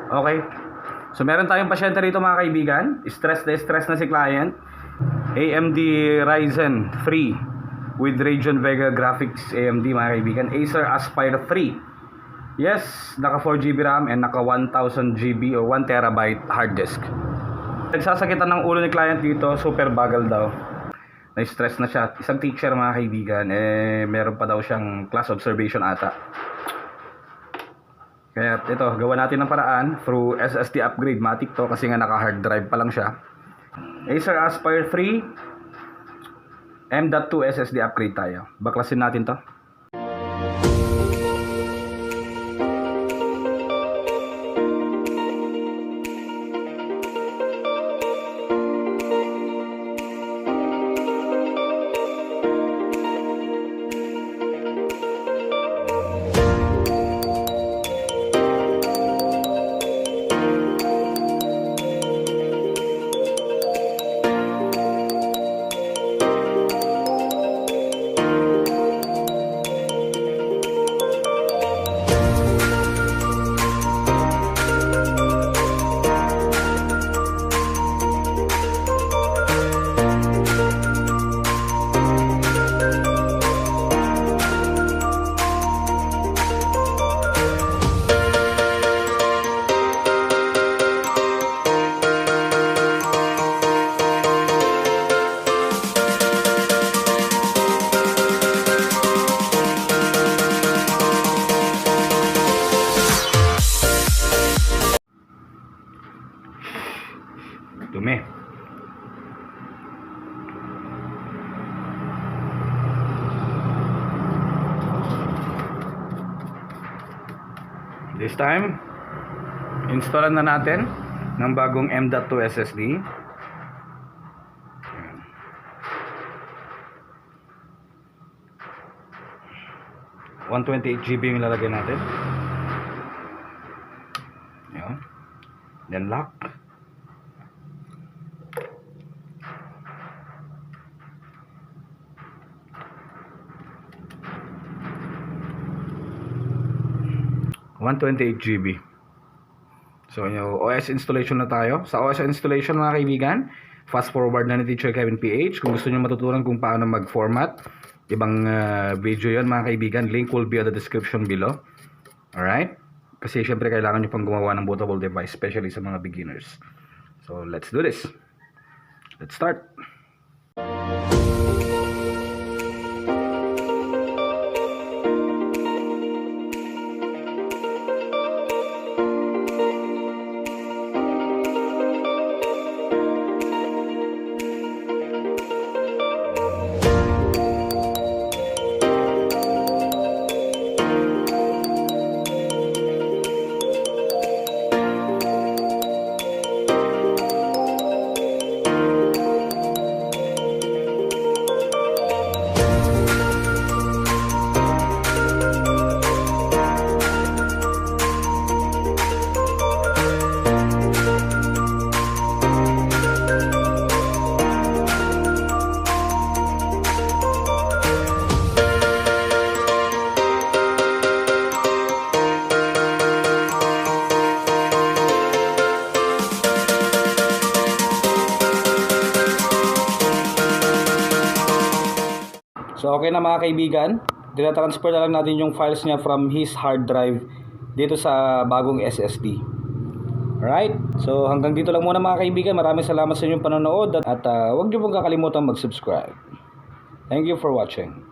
Okay. So meron tayong pasyente rito mga kaibigan. Stress na si client. AMD Ryzen 3 with Radeon Vega Graphics AMD mga kaibigan. Acer Aspire 3. Yes, naka 4GB RAM and naka 1000GB or 1TB hard disk. Nagsasakitan ng ulo ni client dito, super bagal daw. Na-stress na siya. Isang teacher mga kaibigan, meron pa daw siyang class observation ata. Kaya ito, gawa natin ng paraan through SSD upgrade. Matic to kasi nga naka hard drive pa lang siya. Acer Aspire 3 M.2 SSD upgrade tayo. Baklasin natin to. Dumi. This time, installan na natin ng bagong M.2 SSD. 128GB yung ilalagay natin. Ayan. Then lock. GB. So, OS installation na tayo. Sa OS installation mga kaibigan, fast forward na ni Teacher Kevin PH. Kung gusto niyo matutunan kung paano mag-format, ibang video yon mga kaibigan. Link will be on the description below. Alright? Kasi syempre kailangan nyo pang gumawa ng bootable device, especially sa mga beginners. So, let's do this. Let's start. So okay na mga kaibigan, tinatransfer na lang natin yung files niya from his hard drive dito sa bagong SSD. Alright, so hanggang dito lang muna mga kaibigan. Maraming salamat sa inyong panonood at huwag niyo pong kakalimutan mag-subscribe. Thank you for watching.